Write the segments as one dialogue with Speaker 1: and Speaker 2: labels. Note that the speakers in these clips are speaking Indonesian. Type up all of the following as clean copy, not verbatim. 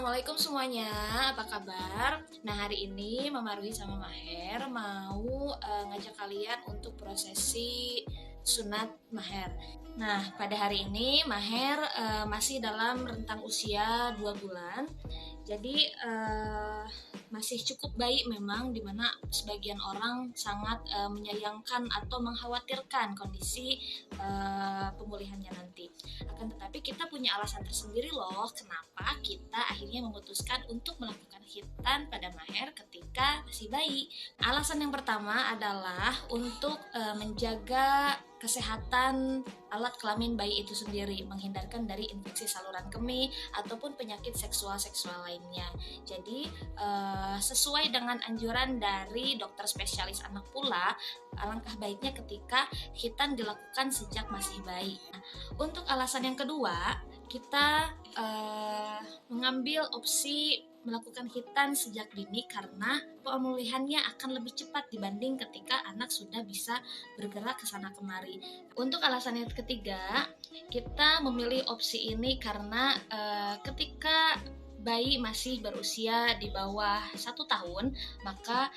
Speaker 1: Assalamualaikum semuanya, apa kabar? Nah, hari ini Mama Ruhi sama Maher mau ngajak kalian untuk prosesi sunat Maher. Nah, pada hari ini Maher masih dalam rentang usia 2 bulan. Jadi masih cukup baik memang, dimana sebagian orang sangat menyayangkan atau mengkhawatirkan kondisi pemulihannya nanti. Akan tetapi kita punya alasan tersendiri loh kenapa kita akhirnya memutuskan untuk melakukan khitan pada Maher ketika masih bayi. Alasan yang pertama adalah untuk menjaga kesehatan alat kelamin bayi itu sendiri, menghindarkan dari infeksi saluran kemih ataupun penyakit seksual lainnya. Jadi sesuai dengan anjuran dari dokter spesialis anak pula, alangkah baiknya ketika khitan dilakukan sejak masih bayi. Nah, untuk alasan yang kedua, kita mengambil opsi melakukan khitan sejak dini karena pemulihannya akan lebih cepat dibanding ketika anak sudah bisa bergerak ke sana kemari. Untuk alasan yang ketiga, kita memilih opsi ini karena ketika bayi masih berusia di bawah 1 tahun, maka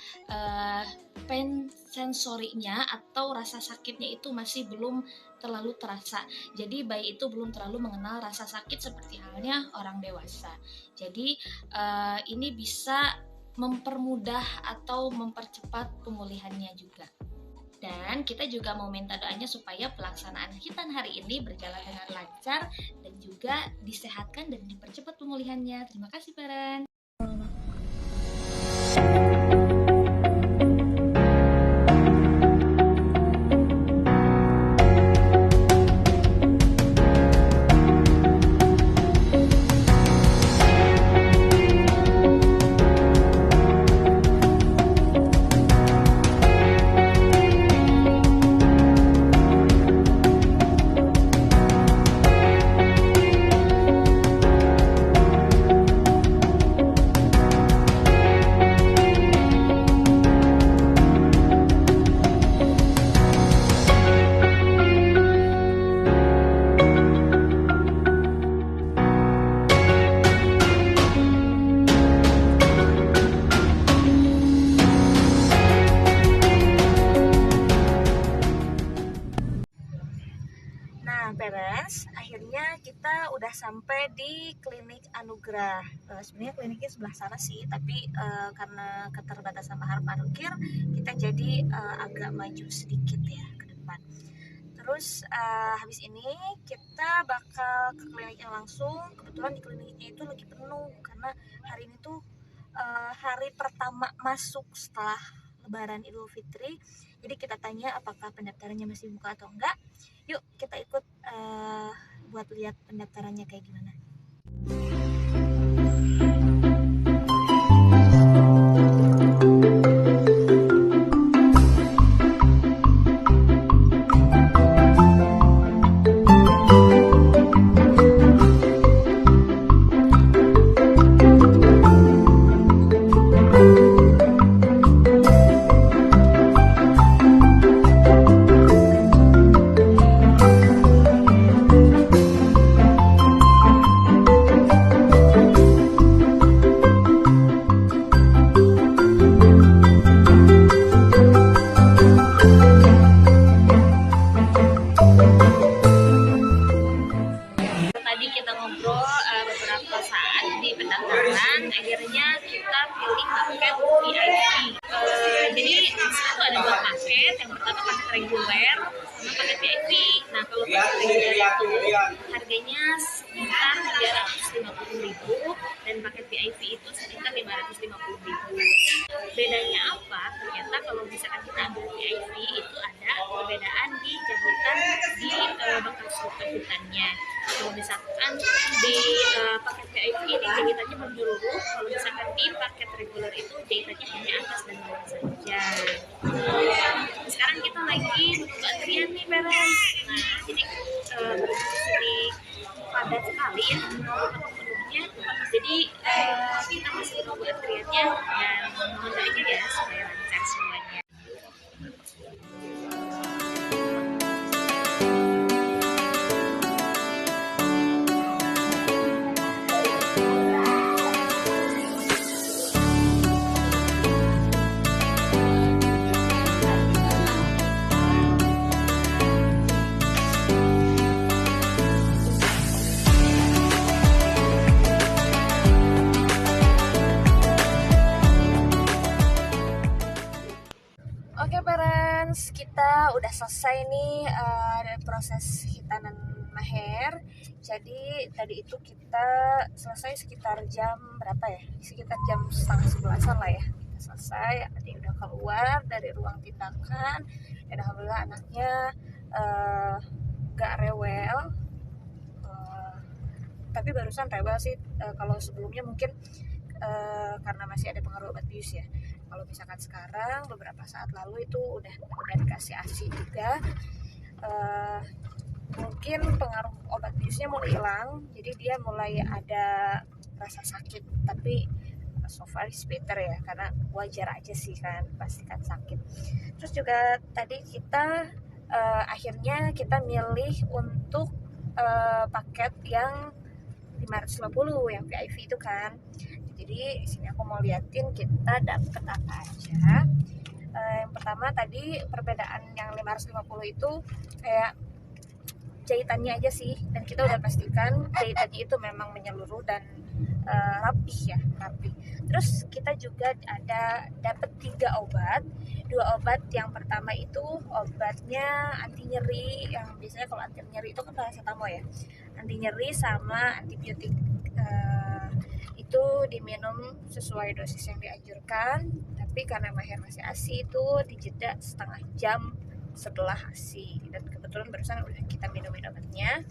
Speaker 1: pain sensorinya atau rasa sakitnya itu masih belum terlalu terasa. Jadi bayi itu belum terlalu mengenal rasa sakit seperti halnya orang dewasa. Jadi ini bisa mempermudah atau mempercepat pemulihannya juga. Dan kita juga mau minta doanya supaya pelaksanaan khitan hari ini berjalan dengan lancar dan juga disehatkan dan dipercepat pemulihannya. Terima kasih, parents. Parents, akhirnya kita udah sampai di klinik Anugrah. Sebenarnya kliniknya sebelah sana sih, tapi karena keterbatasan mahar parkir, kita jadi agak maju sedikit ya ke depan. Terus habis ini kita bakal ke kliniknya langsung. Kebetulan di kliniknya itu lagi penuh karena hari ini tuh hari pertama masuk setelah Lebaran Idul Fitri. Jadi kita tanya apakah pendaftarannya masih buka atau enggak. Yuk kita ikut buat lihat pendaftarannya kayak gimana. Tadi kita ngobrol beberapa saat di pendaftaran, akhirnya kita pilih paket VIP. Jadi itu ada 2 paket, yang pertama paket reguler sama paket VIP. Nah, kalau paket reguler itu harganya sekitar 350.000 dan paket VIP itu sekitar 550.000. Bedanya apa? Ternyata kalau misalkan kita ambil VIP itu ada perbedaan di jahitan di bekas luka jahitannya. Kalau misalkan di paket VIP ini jahitannya menyeluruh, kalau misalkan di paket reguler itu jahitannya hanya atas dan bawah saja. Sekarang kita lagi menunggu antrian nih, parents. Nah, jadi sini padat sekali ya penuhnya. Jadi kita masih menunggu antriannya dan mohon doanya ya supaya lancar semuanya. udah selesai nih proses hitanan Maher. Jadi tadi itu kita selesai sekitar jam berapa ya? Sekitar jam setengah 11-an lah ya. Kita selesai, dia udah keluar dari ruang tindakan. Dan alhamdulillah anaknya gak rewel. Tapi barusan rewel sih. Kalau sebelumnya mungkin karena masih ada pengaruh obat bius ya. Kalau misalkan sekarang beberapa saat lalu itu udah dikasih ASI juga, mungkin pengaruh obat biusnya mulai hilang, jadi dia mulai ada rasa sakit, tapi so far is better ya, karena wajar aja sih kan, pasti kan sakit. Terus juga tadi kita akhirnya kita milih untuk paket yang 550 yang VIP itu kan. Jadi sini aku mau liatin kita dapet apa aja. Yang pertama tadi perbedaan yang 550 itu kayak jahitannya aja sih, dan kita udah pastikan jahitannya itu memang menyeluruh dan rapih. Terus kita juga ada dapat 3 obat. 2 obat, yang pertama itu obatnya anti nyeri, yang biasanya kalau anti nyeri itu kan paracetamol ya, anti nyeri sama antibiotik. Itu diminum sesuai dosis yang dianjurkan, tapi karena Maher masih ASI itu dijeda setengah jam setelah ASI, dan kebetulan barusan udah kita minumin obatnya.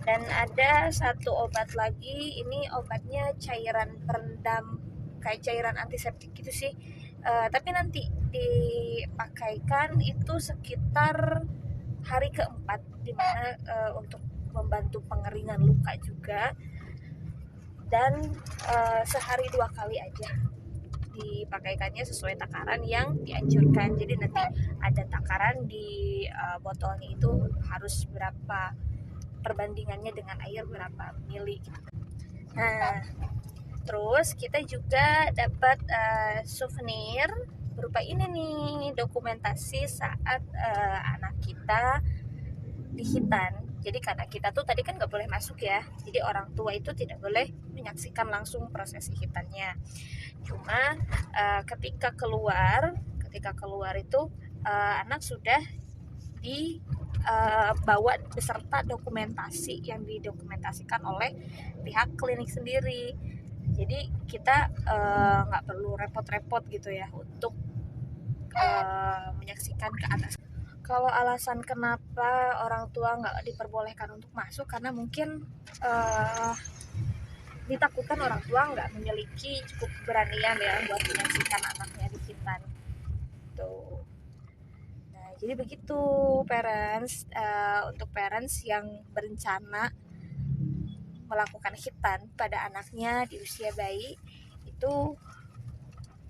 Speaker 1: Dan ada 1 obat lagi, ini obatnya cairan perendam, kayak cairan antiseptik gitu sih, tapi nanti dipakaikan itu sekitar hari keempat, dimana untuk membantu pengeringan luka juga. Dan sehari 2 kali aja dipakaikannya sesuai takaran yang dianjurkan. Jadi nanti ada takaran di botolnya itu harus berapa, perbandingannya dengan air berapa mili gitu. Nah, terus kita juga dapat souvenir berupa ini nih, dokumentasi saat anak kita dihitan. Jadi karena kita tuh tadi kan nggak boleh masuk ya, jadi orang tua itu tidak boleh menyaksikan langsung prosesi hitannya. Cuma ketika keluar itu anak sudah dibawa beserta dokumentasi yang didokumentasikan oleh pihak klinik sendiri. Jadi kita nggak perlu repot-repot gitu ya untuk menyaksikan ke atas. Kalau alasan kenapa orang tua nggak diperbolehkan untuk masuk, karena mungkin ditakutkan orang tua nggak memiliki cukup keberanian ya buat menyaksikan anaknya dihitan. Tuh. Nah, jadi begitu parents, untuk parents yang berencana melakukan hitan pada anaknya di usia bayi, itu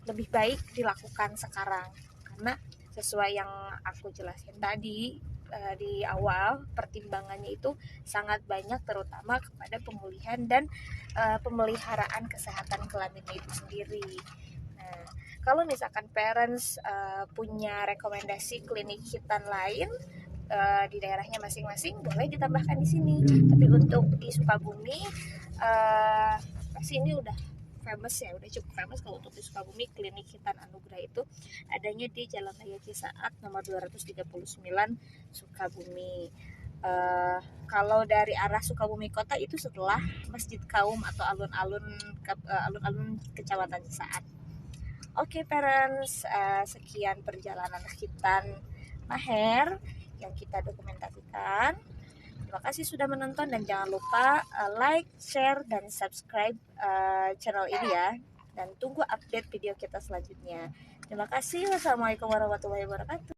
Speaker 1: lebih baik dilakukan sekarang, karena sesuai yang aku jelasin tadi di awal, pertimbangannya itu sangat banyak, terutama kepada pemulihan dan pemeliharaan kesehatan kelaminnya itu sendiri. Nah, kalau misalkan parents punya rekomendasi klinik hitan lain di daerahnya masing-masing, boleh ditambahkan di sini. Tapi untuk di Sukabumi pasti ini udah famous ya, udah cukup famous. Kalau untuk di Sukabumi, klinik hitan Anugrah itu adanya di Jalan Raya Cisaat nomor 239 Sukabumi. Kalau dari arah Sukabumi kota itu setelah Masjid Kaum atau alun-alun Kecamatan Cisaat. Oke parents, sekian perjalanan hitan Maher yang kita dokumentasikan. Terima kasih sudah menonton, dan jangan lupa like, share, dan subscribe channel ini ya. Dan tunggu update video kita selanjutnya. Terima kasih. Wassalamualaikum warahmatullahi wabarakatuh.